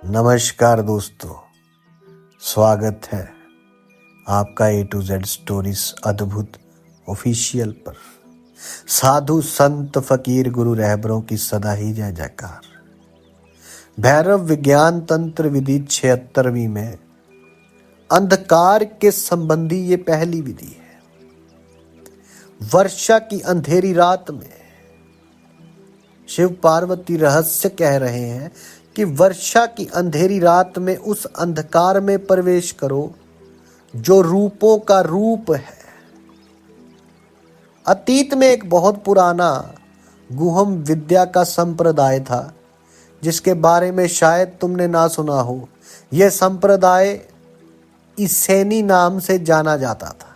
नमस्कार दोस्तों, स्वागत है आपका A to Z स्टोरीज अद्भुत ऑफिशियल पर। साधु संत फकीर गुरु रहबरों की सदा ही जय जयकार। भैरव विज्ञान तंत्र विधि 76वीं में अंधकार के संबंधी ये पहली विधि है। वर्षा की अंधेरी रात में शिव पार्वती रहस्य कह रहे हैं कि वर्षा की अंधेरी रात में उस अंधकार में प्रवेश करो जो रूपों का रूप है। अतीत में एक बहुत पुराना गुहम विद्या का संप्रदाय था जिसके बारे में शायद तुमने ना सुना हो। यह संप्रदाय इसैनी नाम से जाना जाता था।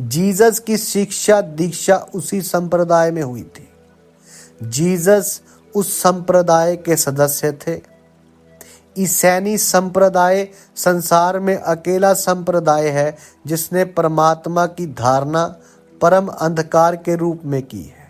जीसस की शिक्षा दीक्षा उसी संप्रदाय में हुई थी। जीसस उस संप्रदाय के सदस्य थे। ईसैनी संप्रदाय संसार में अकेला संप्रदाय है जिसने परमात्मा की धारणा परम अंधकार के रूप में की है।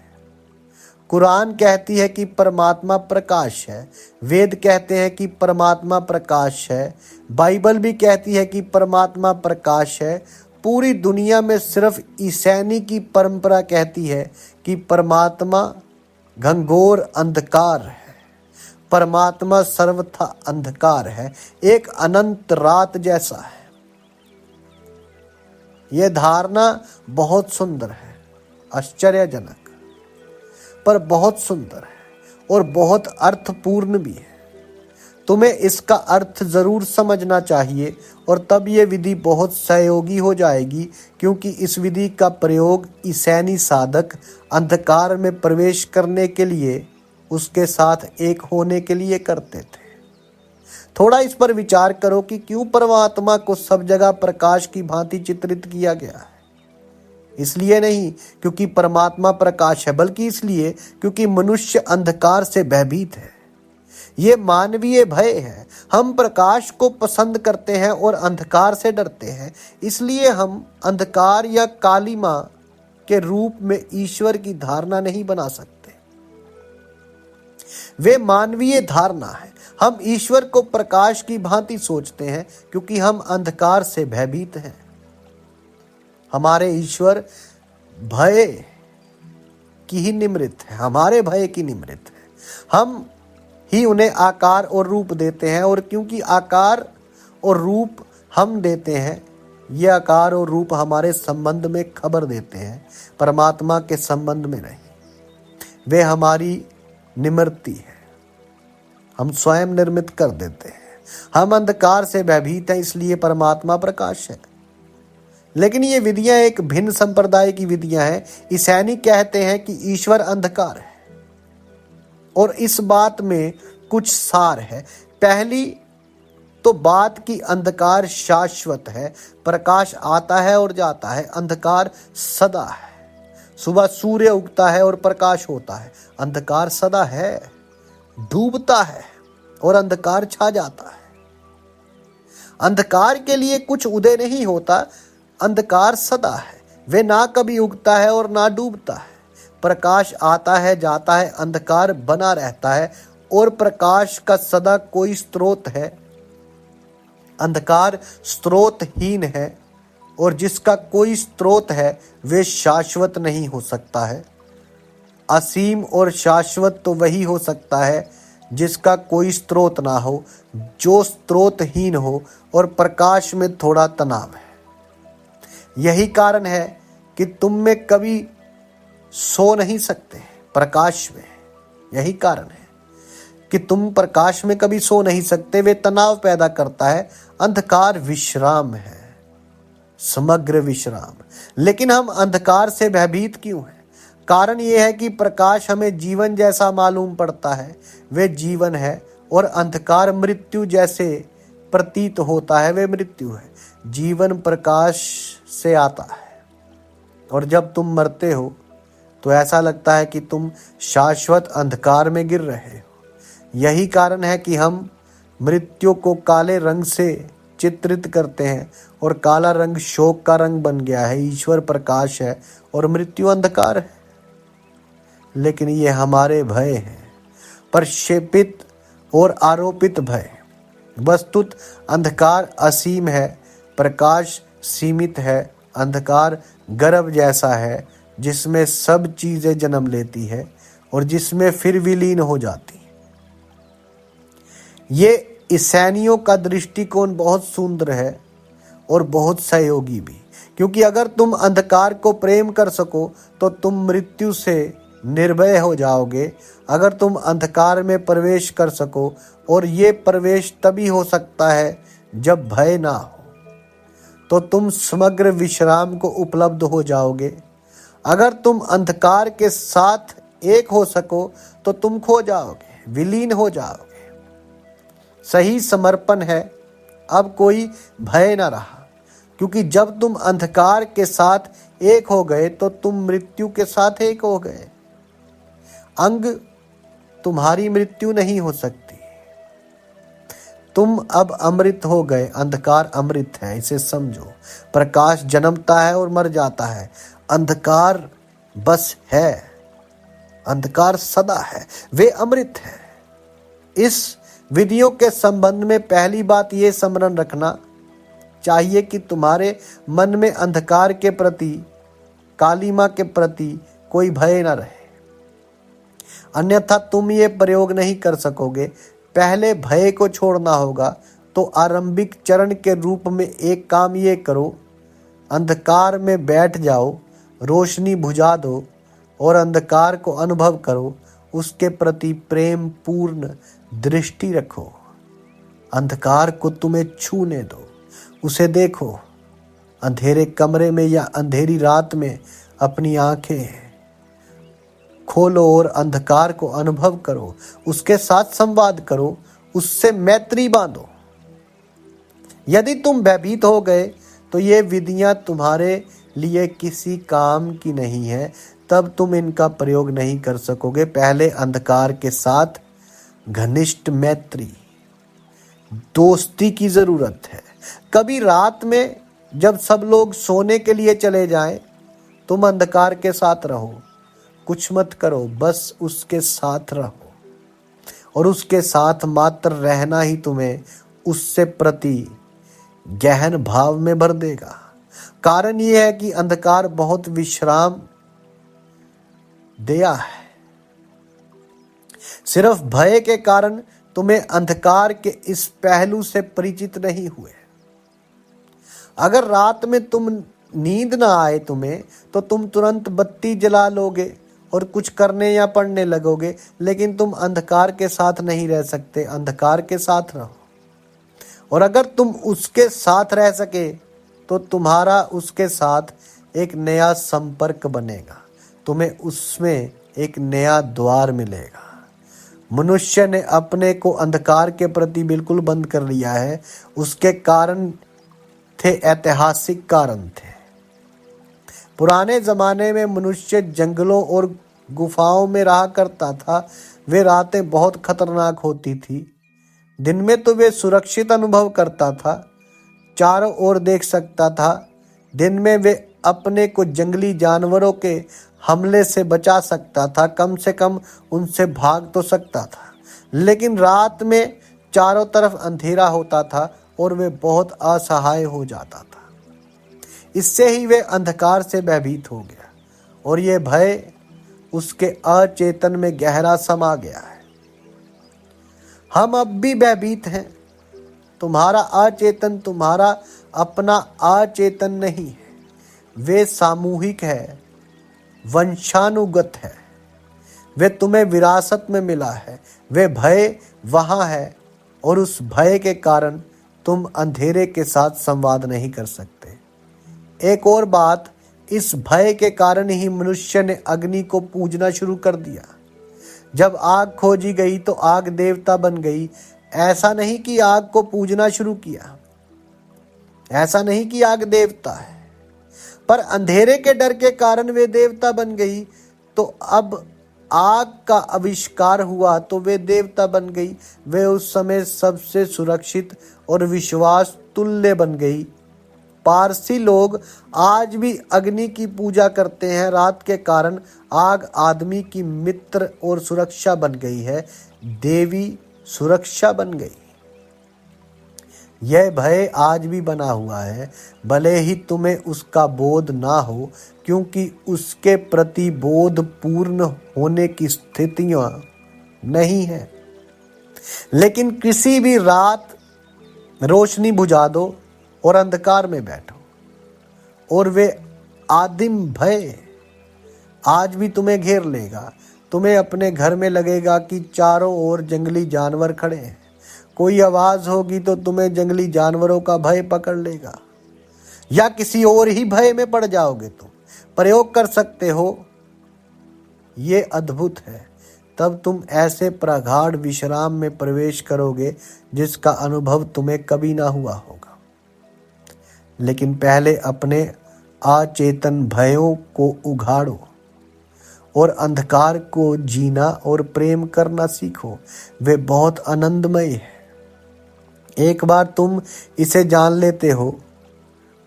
कुरान कहती है कि परमात्मा प्रकाश है। वेद कहते हैं कि परमात्मा प्रकाश है। बाइबल भी कहती है कि परमात्मा प्रकाश है। पूरी दुनिया में सिर्फ ईसैनी की परंपरा कहती है कि परमात्मा घनघोर अंधकार है। परमात्मा सर्वथा अंधकार है, एक अनंत रात जैसा है। यह धारणा बहुत सुंदर है, आश्चर्यजनक, पर बहुत सुंदर है और बहुत अर्थपूर्ण भी है। तुम्हें इसका अर्थ जरूर समझना चाहिए और तब यह विधि बहुत सहयोगी हो जाएगी, क्योंकि इस विधि का प्रयोग ईसैनी साधक अंधकार में प्रवेश करने के लिए उसके साथ एक होने के लिए करते थे। थोड़ा इस पर विचार करो कि क्यों परमात्मा को सब जगह प्रकाश की भांति चित्रित किया गया है। इसलिए नहीं क्योंकि परमात्मा प्रकाश है, बल्कि इसलिए क्योंकि मनुष्य अंधकार से भयभीत है। ये मानवीय भय है। हम प्रकाश को पसंद करते हैं और अंधकार से डरते हैं। इसलिए हम अंधकार या कालिमा के रूप में ईश्वर की धारणा नहीं बना सकते। वे मानवीय धारणा है। हम ईश्वर को प्रकाश की भांति सोचते हैं क्योंकि हम अंधकार से भयभीत हैं। हमारे ईश्वर भय की ही निमृत है, हमारे भय की निमृत है। हम ही उन्हें आकार और रूप देते हैं, और क्योंकि आकार और रूप हम देते हैं, ये आकार और रूप हमारे संबंध में खबर देते हैं, परमात्मा के संबंध में नहीं। वे हमारी निमृति है, हम स्वयं निर्मित कर देते हैं। हम अंधकार से भयभीत हैं, इसलिए परमात्मा प्रकाश है। लेकिन ये विधियां एक भिन्न संप्रदाय की विधियां हैं। ईसैनी कहते हैं कि ईश्वर अंधकार है और इस बात में कुछ सार है। पहली तो बात की अंधकार शाश्वत है, प्रकाश आता है और जाता है, अंधकार सदा है। सुबह सूर्य उगता है और प्रकाश होता है, अंधकार सदा है। डूबता है और अंधकार छा जाता है। अंधकार के लिए कुछ उदय नहीं होता, अंधकार सदा है। वे ना कभी उगता है और ना डूबता है। प्रकाश आता है जाता है, अंधकार बना रहता है, और प्रकाश का सदा कोई स्रोत है। अंधकार स्रोतहीन है और जिसका कोई स्रोत है वे शाश्वत नहीं हो सकता है। असीम और शाश्वत तो वही हो सकता है जिसका कोई स्रोत ना हो, जो स्रोतहीन हो और प्रकाश में थोड़ा तनाव है। यही कारण है कि तुम में कभी सो नहीं सकते प्रकाश में। यही कारण है कि तुम प्रकाश में कभी सो नहीं सकते। वे तनाव पैदा करता है। अंधकार विश्राम है, समग्र विश्राम। लेकिन हम अंधकार से भयभीत क्यों हैं? कारण यह है कि प्रकाश हमें जीवन जैसा मालूम पड़ता है, वे जीवन है, और अंधकार मृत्यु जैसे प्रतीत होता है, वे मृत्यु है। जीवन प्रकाश से आता है, और जब तुम मरते हो तो ऐसा लगता है कि तुम शाश्वत अंधकार में गिर रहे हो। यही कारण है कि हम मृत्यु को काले रंग से चित्रित करते हैं, और काला रंग शोक का रंग बन गया है। ईश्वर प्रकाश है और मृत्यु अंधकार है। लेकिन ये हमारे भय हैं। प्रक्षेपित और आरोपित भय। वस्तुत अंधकार असीम है, प्रकाश सीमित है। अंधकार गर्भ जैसा है जिसमें सब चीजें जन्म लेती है और जिसमें फिर विलीन हो जाती है। ये ईसाइयों का दृष्टिकोण बहुत सुंदर है और बहुत सहयोगी भी, क्योंकि अगर तुम अंधकार को प्रेम कर सको तो तुम मृत्यु से निर्भय हो जाओगे। अगर तुम अंधकार में प्रवेश कर सको, और ये प्रवेश तभी हो सकता है जब भय ना हो, तो तुम समग्र विश्राम को उपलब्ध हो जाओगे। अगर तुम अंधकार के साथ एक हो सको तो तुम खो जाओगे, विलीन हो जाओगे। सही समर्पण है, अब कोई भय न रहा, क्योंकि जब तुम अंधकार के साथ एक हो गए तो तुम मृत्यु के साथ एक हो गए। अंग तुम्हारी मृत्यु नहीं हो सकती। तुम अब अमृत हो गए, अंधकार अमृत है, इसे समझो। प्रकाश जन्मता है और मर जाता है, अंधकार बस है, अंधकार सदा है, वे अमृत है। इस विधियों के संबंध में पहली बात ये स्मरण रखना चाहिए कि तुम्हारे मन में अंधकार के प्रति, कालिमा के प्रति कोई भय न रहे, अन्यथा तुम ये प्रयोग नहीं कर सकोगे। पहले भय को छोड़ना होगा, तो आरंभिक चरण के रूप में एक काम ये करो, अंधकार में बैठ जाओ, रोशनी बुझा दो और अंधकार को अनुभव करो, उसके प्रति प्रेम पूर्ण दृष्टि रखो। अंधकार को तुम्हें छूने दो, उसे देखो। अंधेरे कमरे में या अंधेरी रात में अपनी आंखें खोलो और अंधकार को अनुभव करो, उसके साथ संवाद करो, उससे मैत्री बांधो। यदि तुम भयभीत हो गए तो ये विधियां तुम्हारे लिए किसी काम की नहीं है, तब तुम इनका प्रयोग नहीं कर सकोगे। पहले अंधकार के साथ घनिष्ठ मैत्री, दोस्ती की जरूरत है। कभी रात में जब सब लोग सोने के लिए चले जाएं, तुम अंधकार के साथ रहो, कुछ मत करो, बस उसके साथ रहो, और उसके साथ मात्र रहना ही तुम्हें उससे प्रति गहन भाव में भर देगा। कारण यह है कि अंधकार बहुत विश्राम दिया है। सिर्फ भय के कारण तुम्हें अंधकार के इस पहलू से परिचित नहीं हुए। अगर रात में तुम नींद ना आए तुम्हें, तो तुम तुरंत बत्ती जला लोगे और कुछ करने या पढ़ने लगोगे, लेकिन तुम अंधकार के साथ नहीं रह सकते। अंधकार के साथ रहो, और अगर तुम उसके साथ रह सके तो तुम्हारा उसके साथ एक नया संपर्क बनेगा, तुम्हें उसमें एक नया द्वार मिलेगा। मनुष्य ने अपने को अंधकार के प्रति बिल्कुल बंद कर लिया है। उसके कारण थे ऐतिहासिक कारण थे। पुराने जमाने में मनुष्य जंगलों और गुफाओं में रहा करता था। वे रातें बहुत खतरनाक होती थी। दिन में तो वे सुरक्षित अनुभव करता था, चारों ओर देख सकता था। दिन में वे अपने को जंगली जानवरों के हमले से बचा सकता था, कम से कम उनसे भाग तो सकता था। लेकिन रात में चारों तरफ अंधेरा होता था और वे बहुत असहाय हो जाता था। इससे ही वे अंधकार से भयभीत हो गया, और ये भय उसके अचेतन में गहरा समा गया है। हम अब भी भयभीत हैं। तुम्हारा अचेतन तुम्हारा अपना अचेतन नहीं है, वे सामूहिक है, वंशानुगत है, वे तुम्हें विरासत में मिला है। वे भय वहाँ है, और उस भय के कारण तुम अंधेरे के साथ संवाद नहीं कर सकते। एक और बात, इस भय के कारण ही मनुष्य ने अग्नि को पूजना शुरू कर दिया। जब आग खोजी गई तो आग देवता बन गई। ऐसा नहीं कि आग को पूजना शुरू किया, ऐसा नहीं कि आग देवता है, पर अंधेरे के डर के कारण वे देवता बन गई। तो अब आग का आविष्कार हुआ तो वे देवता बन गई। वे उस समय सबसे सुरक्षित और विश्वास तुल्य बन गई। पारसी लोग आज भी अग्नि की पूजा करते हैं। रात के कारण आग आदमी की मित्र और सुरक्षा बन गई है। देवी सुरक्षा बन गई। यह भय आज भी बना हुआ है, भले ही तुम्हें उसका बोध ना हो, क्योंकि उसके प्रति बोध पूर्ण होने की स्थितियां नहीं है। लेकिन किसी भी रात रोशनी बुझा दो और अंधकार में बैठो, और वे आदिम भय आज भी तुम्हें घेर लेगा। तुम्हें अपने घर में लगेगा कि चारों ओर जंगली जानवर खड़े हैं। कोई आवाज होगी तो तुम्हें जंगली जानवरों का भय पकड़ लेगा, या किसी और ही भय में पड़ जाओगे। तुम प्रयोग कर सकते हो, ये अद्भुत है। तब तुम ऐसे प्रगाढ़ विश्राम में प्रवेश करोगे जिसका अनुभव तुम्हें कभी ना हुआ होगा। लेकिन पहले अपने अचेतन भयों को उघाड़ो और अंधकार को जीना और प्रेम करना सीखो। वे बहुत आनंदमय है। एक बार तुम इसे जान लेते हो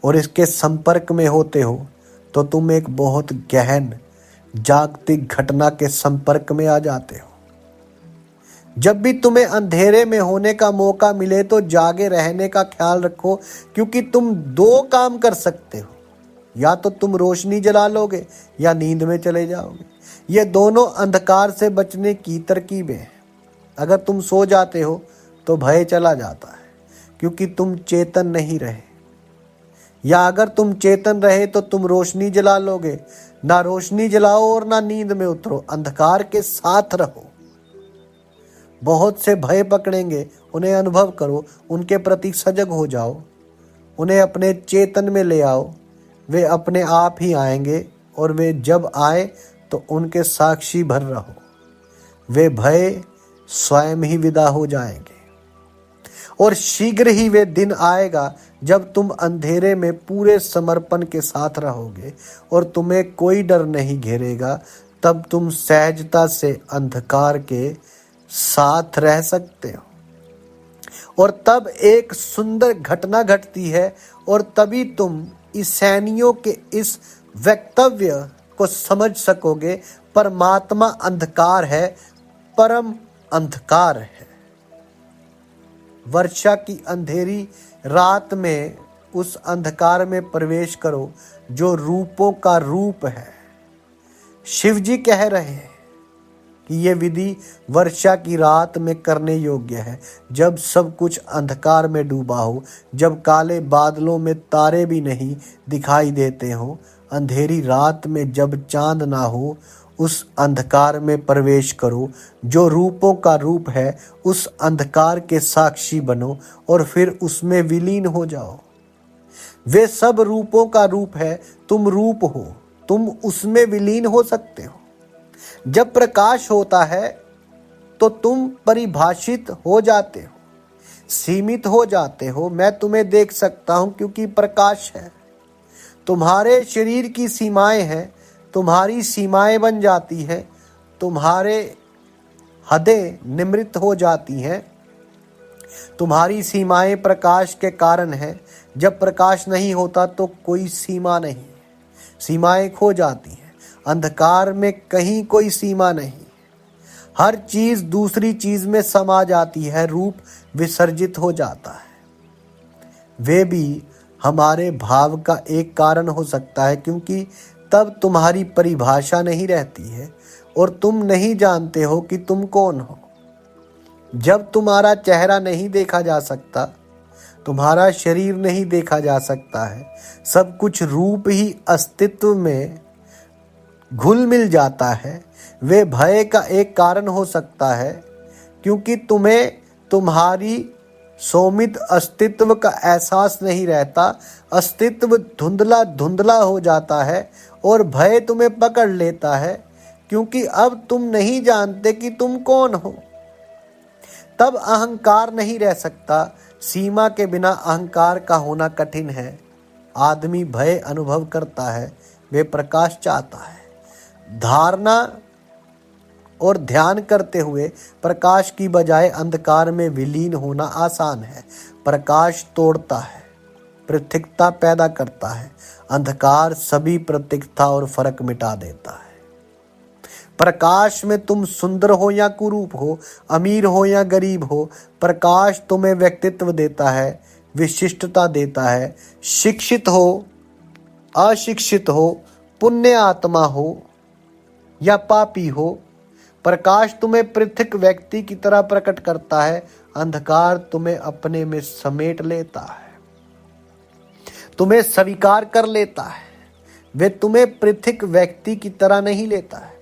और इसके संपर्क में होते हो तो तुम एक बहुत गहन जागतिक घटना के संपर्क में आ जाते हो। जब भी तुम्हें अंधेरे में होने का मौका मिले तो जागे रहने का ख्याल रखो, क्योंकि तुम दो काम कर सकते हो, या तो तुम रोशनी जला लोगे या नींद में चले जाओगे। ये दोनों अंधकार से बचने की तरकीबें हैं। अगर तुम सो जाते हो तो भय चला जाता है, क्योंकि तुम चेतन नहीं रहे, या अगर तुम चेतन रहे तो तुम रोशनी जला लोगे। ना रोशनी जलाओ और ना नींद में उतरो, अंधकार के साथ रहो। बहुत से भय पकड़ेंगे, उन्हें अनुभव करो, उनके प्रति सजग हो जाओ, उन्हें अपने चेतन में ले आओ। वे अपने आप ही आएंगे, और वे जब आए तो उनके साक्षी भर रहो। वे भय स्वयं ही विदा हो जाएंगे, और शीघ्र ही वे दिन आएगा जब तुम अंधेरे में पूरे समर्पण के साथ रहोगे और तुम्हें कोई डर नहीं घेरेगा। तब तुम सहजता से अंधकार के साथ रह सकते हो, और तब एक सुंदर घटना घटती है, और तभी तुम ईसाइयों के इस वक्तव्य को समझ सकोगे। परमात्मा अंधकार है, परम अंधकार है। वर्षा की अंधेरी रात में उस अंधकार में प्रवेश करो जो रूपों का रूप है। शिव जी कह रहे हैं कि ये विधि वर्षा की रात में करने योग्य है, जब सब कुछ अंधकार में डूबा हो, जब काले बादलों में तारे भी नहीं दिखाई देते हो, अंधेरी रात में जब चांद ना हो, उस अंधकार में प्रवेश करो जो रूपों का रूप है। उस अंधकार के साक्षी बनो और फिर उसमें विलीन हो जाओ। वे सब रूपों का रूप है, तुम रूप हो, तुम उसमें विलीन हो सकते हो। जब प्रकाश होता है तो तुम परिभाषित हो जाते हो, सीमित हो जाते हो। मैं तुम्हें देख सकता हूं क्योंकि प्रकाश है। तुम्हारे शरीर की सीमाएं हैं, तुम्हारी सीमाएं बन जाती हैं, तुम्हारे हदें निमृत हो जाती हैं। तुम्हारी सीमाएं प्रकाश के कारण हैं। जब प्रकाश नहीं होता तो कोई सीमा नहीं, सीमाएं खो जाती हैं। अंधकार में कहीं कोई सीमा नहीं, हर चीज दूसरी चीज में समा जाती है, रूप विसर्जित हो जाता है। वे भी हमारे भाव का एक कारण हो सकता है, क्योंकि तब तुम्हारी परिभाषा नहीं रहती है और तुम नहीं जानते हो कि तुम कौन हो। जब तुम्हारा चेहरा नहीं देखा जा सकता, तुम्हारा शरीर नहीं देखा जा सकता है, सब कुछ रूप ही अस्तित्व में घुल मिल जाता है। वे भय का एक कारण हो सकता है, क्योंकि तुम्हें तुम्हारी सोमित अस्तित्व का एहसास नहीं रहता। अस्तित्व धुंधला धुंधला हो जाता है और भय तुम्हें पकड़ लेता है, क्योंकि अब तुम नहीं जानते कि तुम कौन हो। तब अहंकार नहीं रह सकता। सीमा के बिना अहंकार का होना कठिन है। आदमी भय अनुभव करता है, वे प्रकाश चाहता है। धारणा और ध्यान करते हुए प्रकाश की बजाय अंधकार में विलीन होना आसान है। प्रकाश तोड़ता है, पृथकता पैदा करता है। अंधकार सभी पृथकता और फर्क मिटा देता है। प्रकाश में तुम सुंदर हो या कुरूप हो, अमीर हो या गरीब हो, प्रकाश तुम्हें व्यक्तित्व देता है, विशिष्टता देता है। शिक्षित हो, अशिक्षित हो, पुण्य आत्मा हो या पापी हो, प्रकाश तुम्हें पृथक व्यक्ति की तरह प्रकट करता है। अंधकार तुम्हें अपने में समेट लेता है, तुम्हें स्वीकार कर लेता है। वे तुम्हें पृथक व्यक्ति की तरह नहीं लेता है,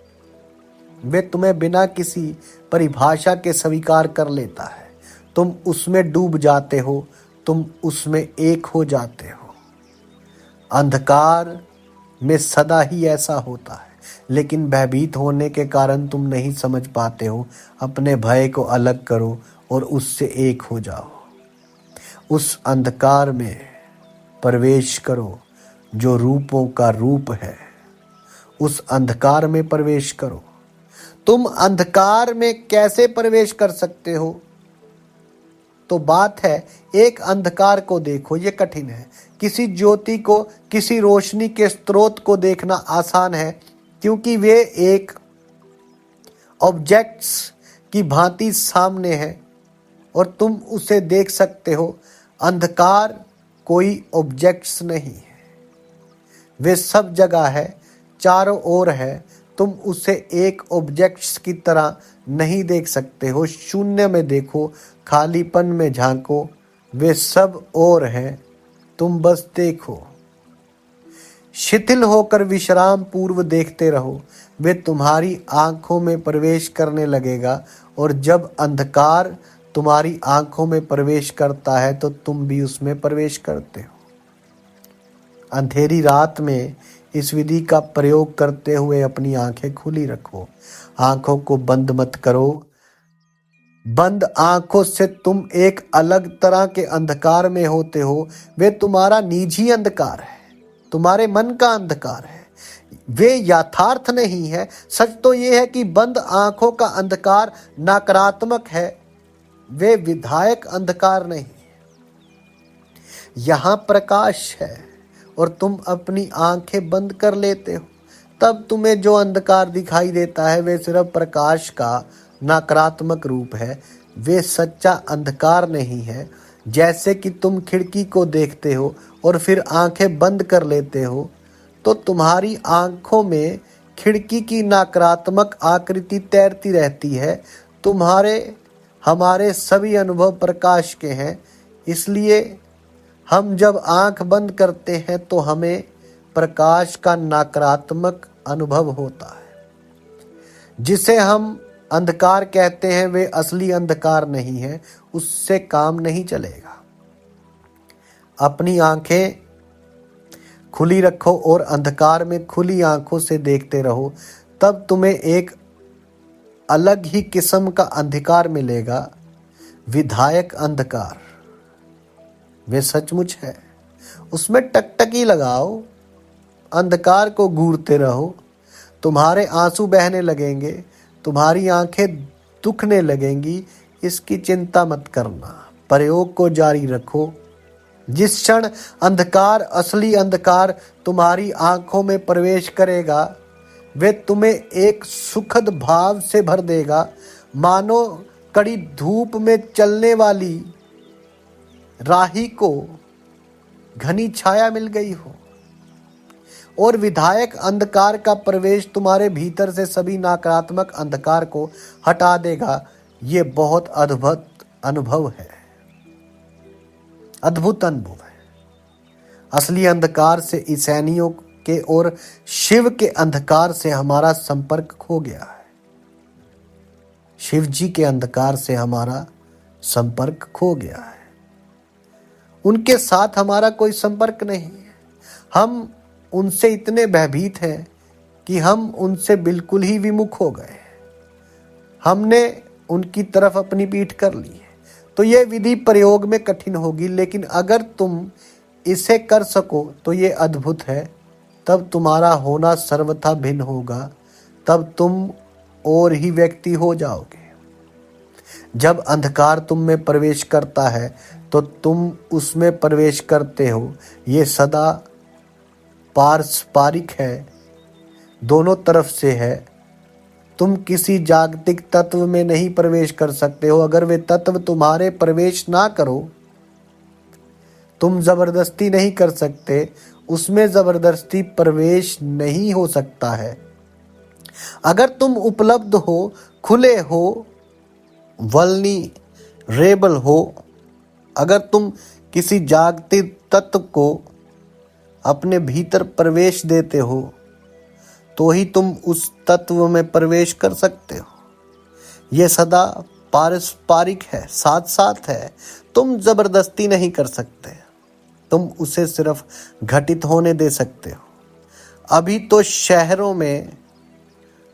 वे तुम्हें बिना किसी परिभाषा के स्वीकार कर लेता है। तुम उसमें डूब जाते हो, तुम उसमें एक हो जाते हो। अंधकार में सदा ही ऐसा होता है, लेकिन भयभीत होने के कारण तुम नहीं समझ पाते हो। अपने भय को अलग करो और उससे एक हो जाओ। उस अंधकार में प्रवेश करो जो रूपों का रूप है। उस अंधकार में प्रवेश करो। तुम अंधकार में कैसे प्रवेश कर सकते हो? तो बात है, एक अंधकार को देखो, ये कठिन है। किसी ज्योति को, किसी रोशनी के स्रोत को देखना आसान है, क्योंकि वे एक ऑब्जेक्ट्स की भांति सामने है और तुम उसे देख सकते हो। अंधकार कोई ऑब्जेक्ट्स नहीं है, वे सब जगह है, चारों ओर है। तुम उसे एक ऑब्जेक्ट्स की तरह नहीं देख सकते हो। शून्य में देखो, खालीपन में झांको, वे सब और हैं, तुम बस देखो। शिथिल होकर विश्राम पूर्व देखते रहो, वे तुम्हारी आंखों में प्रवेश करने लगेगा। और जब अंधकार तुम्हारी आंखों में प्रवेश करता है तो तुम भी उसमें प्रवेश करते हो। अंधेरी रात में इस विधि का प्रयोग करते हुए अपनी आंखें खुली रखो, आंखों को बंद मत करो। बंद आंखों से तुम एक अलग तरह के अंधकार में होते हो। वे तुम्हारा निजी अंधकार है, तुम्हारे मन का अंधकार है, वे यथार्थ नहीं है। सच तो यह है कि बंद आंखों का अंधकार नकारात्मक है, वे विधायक अंधकार नहीं। यहाँ प्रकाश है और तुम अपनी आंखें बंद कर लेते हो, तब तुम्हें जो अंधकार दिखाई देता है वे सिर्फ प्रकाश का नकारात्मक रूप है, वे सच्चा अंधकार नहीं है। जैसे कि तुम खिड़की को देखते हो और फिर आंखें बंद कर लेते हो, तो तुम्हारी आंखों में खिड़की की नकारात्मक आकृति तैरती रहती है। हमारे सभी अनुभव प्रकाश के हैं, इसलिए हम जब आंख बंद करते हैं तो हमें प्रकाश का नकारात्मक अनुभव होता है। जिसे हम अंधकार कहते हैं वे असली अंधकार नहीं है, उससे काम नहीं चलेगा। अपनी आंखें खुली रखो और अंधकार में खुली आंखों से देखते रहो, तब तुम्हें एक अलग ही किस्म का अंधकार मिलेगा, विधायक अंधकार। वे सचमुच है, उसमें टकटकी लगाओ, अंधकार को घूरते रहो। तुम्हारे आंसू बहने लगेंगे, तुम्हारी आंखें दुखने लगेंगी, इसकी चिंता मत करना, प्रयोग को जारी रखो। जिस क्षण अंधकार, असली अंधकार तुम्हारी आंखों में प्रवेश करेगा, वे तुम्हें एक सुखद भाव से भर देगा, मानो कड़ी धूप में चलने वाली राही को घनी छाया मिल गई हो। और विधायक अंधकार का प्रवेश तुम्हारे भीतर से सभी नकारात्मक अंधकार को हटा देगा। ये बहुत अद्भुत अनुभव है, अद्भुत अनुभव है। असली अंधकार से ईसाइयों के और शिव के अंधकार से हमारा संपर्क खो गया है। शिव जी के अंधकार से हमारा संपर्क खो गया है, उनके साथ हमारा कोई संपर्क नहीं है। हम उनसे इतने भयभीत हैं कि हम उनसे बिल्कुल ही विमुख हो गए। हमने उनकी तरफ अपनी पीठ कर ली है। तो यह विधि प्रयोग में कठिन होगी, लेकिन अगर तुम इसे कर सको तो ये अद्भुत है। तब तुम्हारा होना सर्वथा भिन्न होगा, तब तुम और ही व्यक्ति हो जाओगे। जब अंधकार तुम में प्रवेश करता है तो तुम उसमें प्रवेश करते हो। ये सदा पारस्परिक है, दोनों तरफ से है। तुम किसी जागतिक तत्व में नहीं प्रवेश कर सकते हो। अगर वे तत्व तुम्हारे प्रवेश ना करो, तुम जबरदस्ती नहीं कर सकते, उसमें जबरदस्ती प्रवेश नहीं हो सकता है। अगर तुम उपलब्ध हो, खुले हो, वल्नरेबल हो, अगर तुम किसी जागतिक तत्व को अपने भीतर प्रवेश देते हो, तो ही तुम उस तत्व में प्रवेश कर सकते हो। यह सदा पारस्परिक है, साथ साथ है। तुम जबरदस्ती नहीं कर सकते, तुम उसे सिर्फ घटित होने दे सकते हो। अभी तो शहरों में,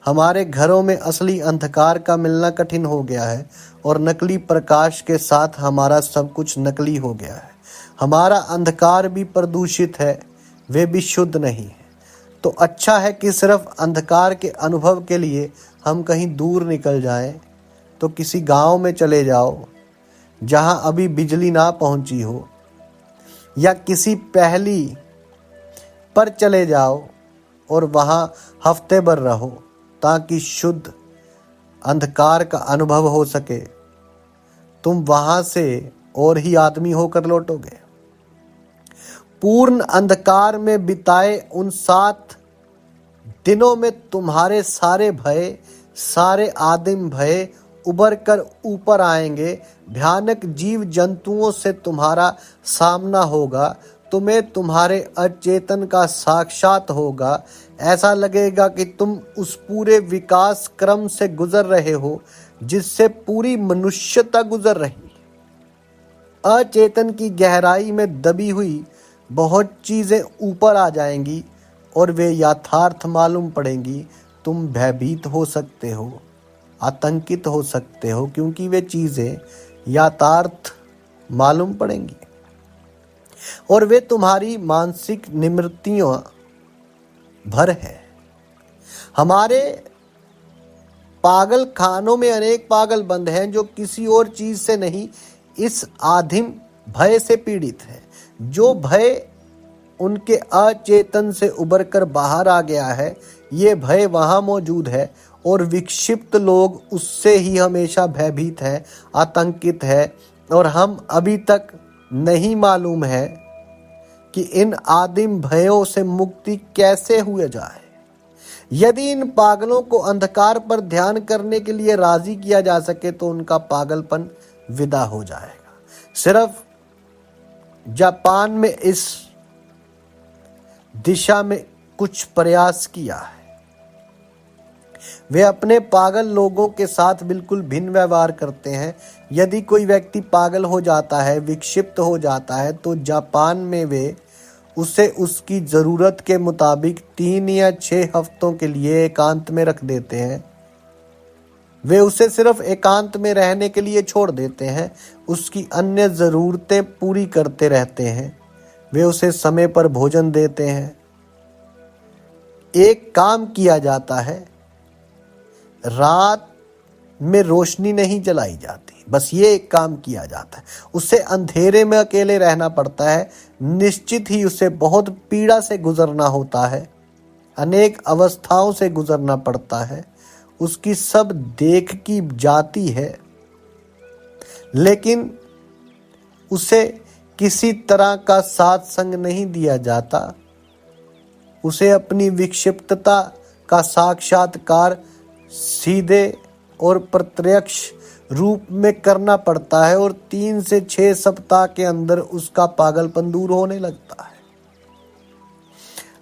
हमारे घरों में असली अंधकार का मिलना कठिन हो गया है और नकली प्रकाश के साथ हमारा सब कुछ नकली हो गया है। हमारा अंधकार भी प्रदूषित है, वे भी शुद्ध नहीं है। तो अच्छा है कि सिर्फ अंधकार के अनुभव के लिए हम कहीं दूर निकल जाएं, तो किसी गांव में चले जाओ जहां अभी बिजली ना पहुंची हो, या किसी पहाड़ी पर चले जाओ और वहां हफ्ते भर रहो, ताकि शुद्ध अंधकार का अनुभव हो सके। तुम वहां से और ही आदमी होकर लौटोगे। पूर्ण अंधकार में बिताए उन 7 दिनों में तुम्हारे सारे भय, सारे आदिम भय उभर कर ऊपर आएंगे। भयानक जीव जंतुओं से तुम्हारा सामना होगा। तुम्हें तुम्हारे अचेतन का साक्षात होगा। ऐसा लगेगा कि तुम उस पूरे विकास क्रम से गुजर रहे हो जिससे पूरी मनुष्यता गुजर रही है। अचेतन की गहराई में दबी हुई बहुत चीजें ऊपर आ जाएंगी और वे यथार्थ मालूम पड़ेंगी। तुम भयभीत हो सकते हो, आतंकित हो सकते हो, क्योंकि वे चीजें यथार्थ मालूम पड़ेंगी और वे तुम्हारी मानसिक निवृत्तियों भर है। हमारे पागल खानों में अनेक पागल बंद हैं जो किसी और चीज से नहीं, इस आदिम भय से पीड़ित है। जो भय उनके अचेतन से उभर कर बाहर आ गया है, ये भय वहां मौजूद है और विक्षिप्त लोग उससे ही हमेशा भयभीत है, आतंकित है। और हम अभी तक नहीं मालूम है कि इन आदिम भयों से मुक्ति कैसे हुए जाए। यदि इन पागलों को अंधकार पर ध्यान करने के लिए राजी किया जा सके तो उनका पागलपन विदा हो जाएगा। सिर्फ जापान में इस दिशा में कुछ प्रयास किया है। वे अपने पागल लोगों के साथ बिल्कुल भिन्न व्यवहार करते हैं। यदि कोई व्यक्ति पागल हो जाता है, विक्षिप्त हो जाता है, तो जापान में वे उसे उसकी ज़रूरत के मुताबिक 3 या 6 हफ्तों के लिए एकांत में रख देते हैं। वे उसे सिर्फ एकांत में रहने के लिए छोड़ देते हैं, उसकी अन्य ज़रूरतें पूरी करते रहते हैं। वे उसे समय पर भोजन देते हैं। एक काम किया जाता है, रात में रोशनी नहीं जलाई जाती, बस ये एक काम किया जाता है। उसे अंधेरे में अकेले रहना पड़ता है। निश्चित ही उसे बहुत पीड़ा से गुजरना होता है, अनेक अवस्थाओं से गुजरना पड़ता है। उसकी सब देख की जाती है, लेकिन उसे किसी तरह का साथ संग नहीं दिया जाता। उसे अपनी विक्षिप्तता का साक्षात्कार सीधे और प्रत्यक्ष रूप में करना पड़ता है और 3 से 6 सप्ताह के अंदर उसका पागलपन दूर होने लगता है।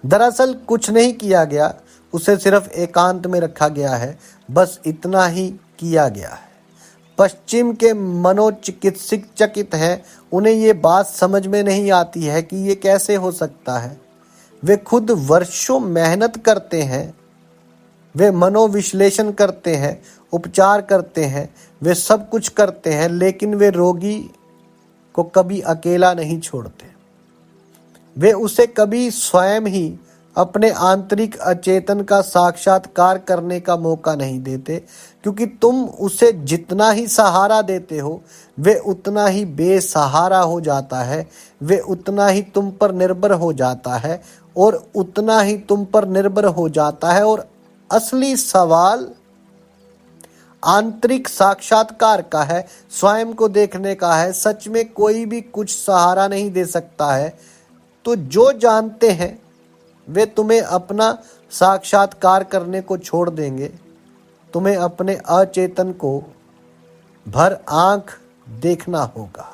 दरअसल कुछ नहीं किया गया, उसे सिर्फ एकांत में रखा गया है, बस इतना ही किया गया है। पश्चिम के मनोचिकित्सक चकित हैं। उन्हें ये बात समझ में नहीं आती है कि ये कैसे हो सकता है। वे खुद वर्षों मेहनत करते हैं, वे मनोविश्लेषण करते हैं, उपचार करते हैं, वे सब कुछ करते हैं, लेकिन वे रोगी को कभी अकेला नहीं छोड़ते। वे उसे कभी स्वयं ही अपने आंतरिक अचेतन का साक्षात्कार करने का मौका नहीं देते, क्योंकि तुम उसे जितना ही सहारा देते हो वे उतना ही बेसहारा हो जाता है। वे उतना ही तुम पर निर्भर हो जाता है और उतना ही तुम पर निर्भर हो जाता है। और असली सवाल आंतरिक साक्षात्कार का है, स्वयं को देखने का है। सच में कोई भी कुछ सहारा नहीं दे सकता है। तो जो जानते हैं वे तुम्हें अपना साक्षात्कार करने को छोड़ देंगे। तुम्हें अपने अचेतन को भर आंख देखना होगा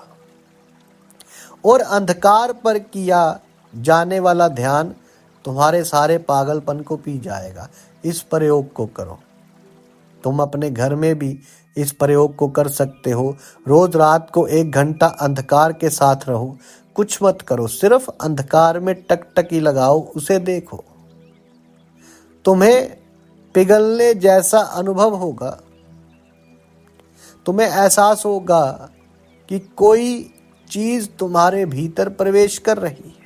और अंधकार पर किया जाने वाला ध्यान तुम्हारे सारे पागलपन को पी जाएगा। इस प्रयोग को करो। तुम अपने घर में भी इस प्रयोग को कर सकते हो। रोज रात को 1 घंटा अंधकार के साथ रहो, कुछ मत करो, सिर्फ अंधकार में टकटकी लगाओ, उसे देखो। तुम्हें पिघलने जैसा अनुभव होगा। तुम्हें एहसास होगा कि कोई चीज तुम्हारे भीतर प्रवेश कर रही है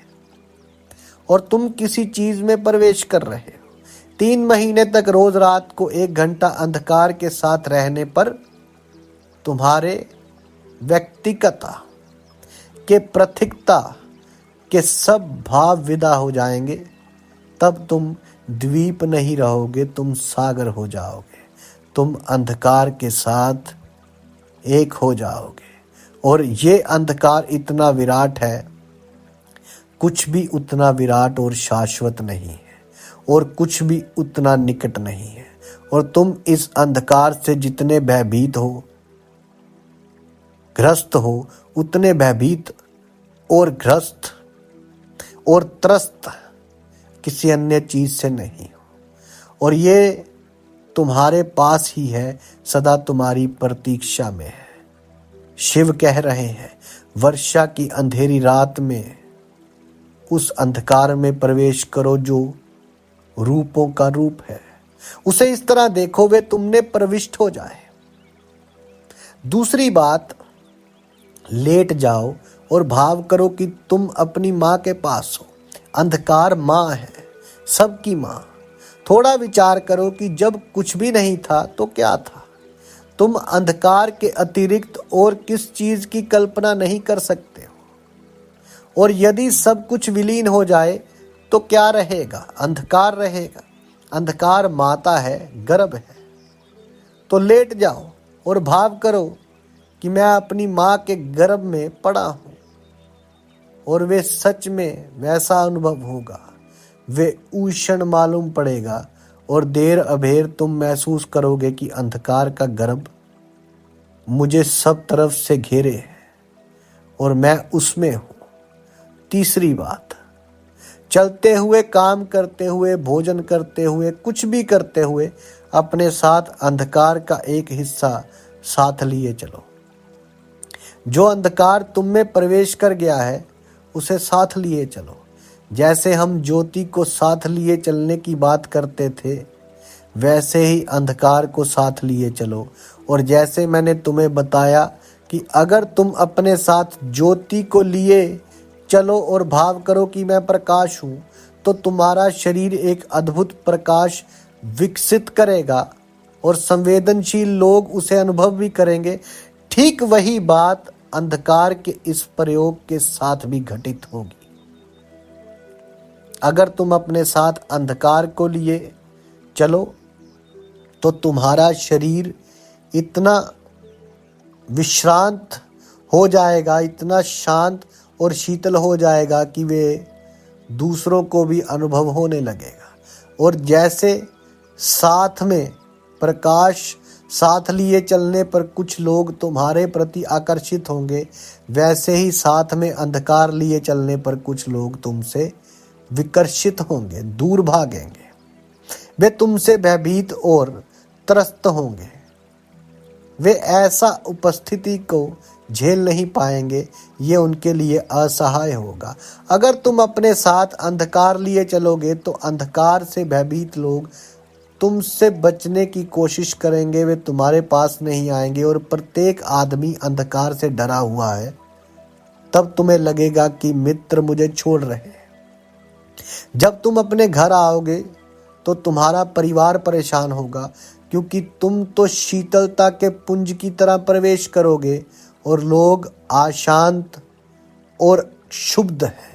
और तुम किसी चीज में प्रवेश कर रहे हो। 3 महीने तक रोज रात को 1 घंटा अंधकार के साथ रहने पर तुम्हारे व्यक्तिगतता के प्रतीकता के सब भाव विदा हो जाएंगे। तब तुम द्वीप नहीं रहोगे, तुम सागर हो जाओगे। तुम अंधकार के साथ एक हो जाओगे और ये अंधकार इतना विराट है, कुछ भी उतना विराट और शाश्वत नहीं है और कुछ भी उतना निकट नहीं है। और तुम इस अंधकार से जितने भयभीत हो, ग्रस्त हो, उतने भयभीत और ग्रस्त और त्रस्त किसी अन्य चीज से नहीं हो। और ये तुम्हारे पास ही है, सदा तुम्हारी प्रतीक्षा में है। शिव कह रहे हैं, वर्षा की अंधेरी रात में उस अंधकार में प्रवेश करो जो रूपों का रूप है। उसे इस तरह देखो वे तुमने प्रविष्ट हो जाए। दूसरी बात, लेट जाओ और भाव करो कि तुम अपनी माँ के पास हो। अंधकार माँ है, सबकी माँ। थोड़ा विचार करो कि जब कुछ भी नहीं था तो क्या था। तुम अंधकार के अतिरिक्त और किस चीज की कल्पना नहीं कर सकते हो। और यदि सब कुछ विलीन हो जाए तो क्या रहेगा? अंधकार रहेगा। अंधकार माता है, गर्भ है। तो लेट जाओ और भाव करो कि मैं अपनी माँ के गर्भ में पड़ा हूँ और वे सच में वैसा अनुभव होगा। वे उष्ण मालूम पड़ेगा और देर अबेर तुम महसूस करोगे कि अंधकार का गर्भ मुझे सब तरफ से घेरे है और मैं उसमें हूँ। तीसरी बात, चलते हुए, काम करते हुए, भोजन करते हुए, कुछ भी करते हुए अपने साथ अंधकार का एक हिस्सा साथ लिए चलो। जो अंधकार तुम में प्रवेश कर गया है उसे साथ लिए चलो। जैसे हम ज्योति को साथ लिए चलने की बात करते थे, वैसे ही अंधकार को साथ लिए चलो। और जैसे मैंने तुम्हें बताया कि अगर तुम अपने साथ ज्योति को लिए चलो और भाव करो कि मैं प्रकाश हूँ, तो तुम्हारा शरीर एक अद्भुत प्रकाश विकसित करेगा और संवेदनशील लोग उसे अनुभव भी करेंगे। ठीक वही बात अंधकार के इस प्रयोग के साथ भी घटित होगी। अगर तुम अपने साथ अंधकार को लिए चलो तो तुम्हारा शरीर इतना विश्रांत हो जाएगा, इतना शांत और शीतल हो जाएगा कि वे दूसरों को भी अनुभव होने लगेगा। और जैसे साथ में प्रकाश साथ लिए चलने पर कुछ लोग तुम्हारे प्रति आकर्षित होंगे, वैसे ही साथ में अंधकार लिए चलने पर कुछ लोग तुमसे विकर्षित होंगे, दूर भागेंगे। वे तुमसे भयभीत और त्रस्त होंगे। वे ऐसा उपस्थिति को झेल नहीं पाएंगे, ये उनके लिए असहाय होगा। अगर तुम अपने साथ अंधकार लिए चलोगे तो अंधकार से भयभीत लोग तुमसे बचने की कोशिश करेंगे, वे तुम्हारे पास नहीं आएंगे। और प्रत्येक आदमी अंधकार से डरा हुआ है। तब तुम्हें लगेगा कि मित्र मुझे छोड़ रहे हैं। जब तुम अपने घर आओगे तो तुम्हारा परिवार परेशान होगा, क्योंकि तुम तो शीतलता के पुंज की तरह प्रवेश करोगे और लोग अशांत और क्षुब्ध हैं।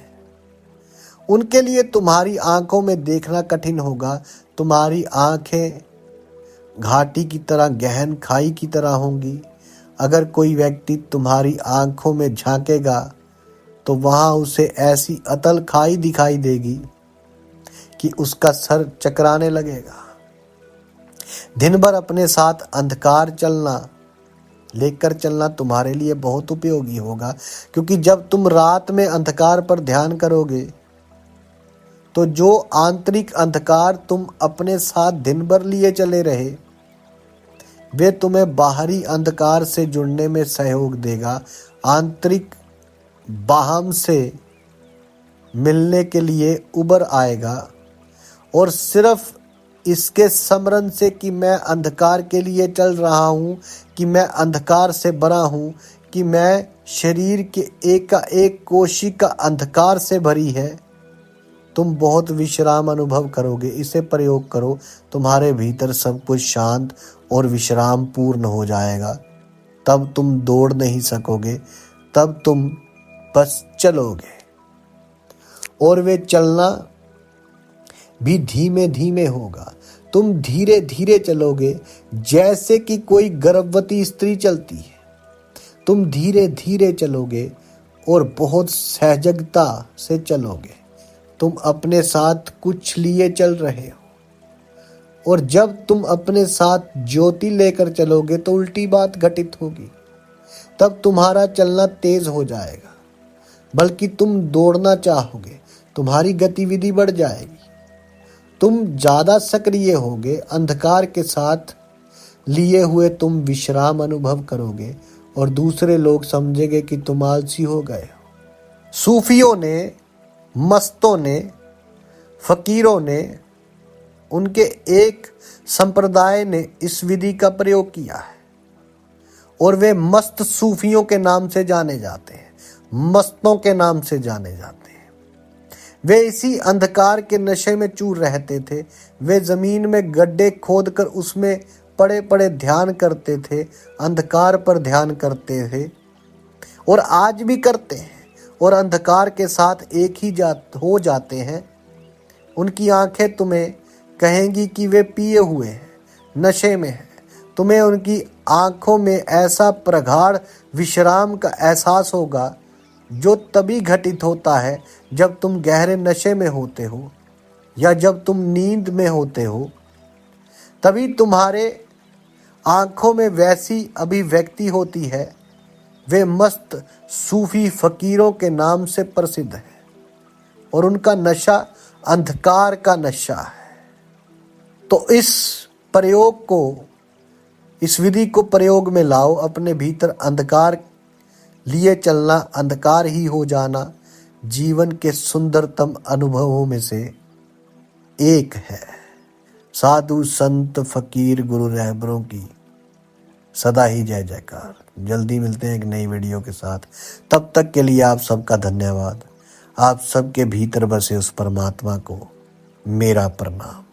उनके लिए तुम्हारी आंखों में देखना कठिन होगा। तुम्हारी आंखें घाटी की तरह, गहन खाई की तरह होंगी। अगर कोई व्यक्ति तुम्हारी आंखों में झांकेगा तो वहां उसे ऐसी अतल खाई दिखाई देगी कि उसका सर चकराने लगेगा। दिन भर अपने साथ अंधकार लेकर चलना तुम्हारे लिए बहुत उपयोगी होगा, क्योंकि जब तुम रात में अंधकार पर ध्यान करोगे तो जो आंतरिक अंधकार तुम अपने साथ दिन भर लिए चले रहे, वे तुम्हें बाहरी अंधकार से जुड़ने में सहयोग देगा, आंतरिक बाहम से मिलने के लिए उबर आएगा। और सिर्फ इसके स्मरण से कि मैं अंधकार के लिए चल रहा हूँ, कि मैं अंधकार से बना हूँ, कि मैं शरीर के एक कोशिका अंधकार से भरी है, तुम बहुत विश्राम अनुभव करोगे। इसे प्रयोग करो, तुम्हारे भीतर सब कुछ शांत और विश्राम पूर्ण हो जाएगा। तब तुम दौड़ नहीं सकोगे, तब तुम बस चलोगे। और वे चलना भी धीमे धीमे होगा। तुम धीरे धीरे चलोगे, जैसे कि कोई गर्भवती स्त्री चलती है। तुम धीरे धीरे चलोगे और बहुत सहजता से चलोगे। तुम अपने साथ कुछ लिए चल रहे हो, और जब तुम अपने साथ ज्योति लेकर चलोगे तो उल्टी बात घटित होगी। तब तुम्हारा चलना तेज हो जाएगा, बल्कि तुम दौड़ना चाहोगे, तुम्हारी गतिविधि बढ़ जाएगी, तुम ज्यादा सक्रिय होगे। अंधकार के साथ लिए हुए तुम विश्राम अनुभव करोगे और दूसरे लोग समझेंगे कि तुम आलसी हो गए हो। सूफियों ने, मस्तों ने, फकीरों ने, उनके एक संप्रदाय ने इस विधि का प्रयोग किया है, और वे मस्त सूफियों के नाम से जाने जाते हैं, मस्तों के नाम से जाने जाते हैं। वे इसी अंधकार के नशे में चूर रहते थे। वे जमीन में गड्ढे खोदकर उसमें पड़े पड़े ध्यान करते थे, अंधकार पर ध्यान करते थे, और आज भी करते हैं, और अंधकार के साथ एक ही हो जाते हैं। उनकी आंखें तुम्हें कहेंगी कि वे पिए हुए हैं, नशे में हैं। तुम्हें उनकी आंखों में ऐसा प्रगाढ़ विश्राम का एहसास होगा, जो तभी घटित होता है जब तुम गहरे नशे में होते हो या जब तुम नींद में होते हो। तभी तुम्हारे आंखों में वैसी अभिव्यक्ति होती है। वे मस्त सूफी फकीरों के नाम से प्रसिद्ध है, और उनका नशा अंधकार का नशा है। तो इस विधि को प्रयोग में लाओ। अपने भीतर अंधकार लिए चलना, अंधकार ही हो जाना जीवन के सुंदरतम अनुभवों में से एक है। साधु संत फकीर गुरु रहबरों की सदा ही जय जयकार। जल्दी मिलते हैं एक नई वीडियो के साथ। तब तक के लिए आप सबका धन्यवाद। आप सबके भीतर बसे उस परमात्मा को मेरा प्रणाम।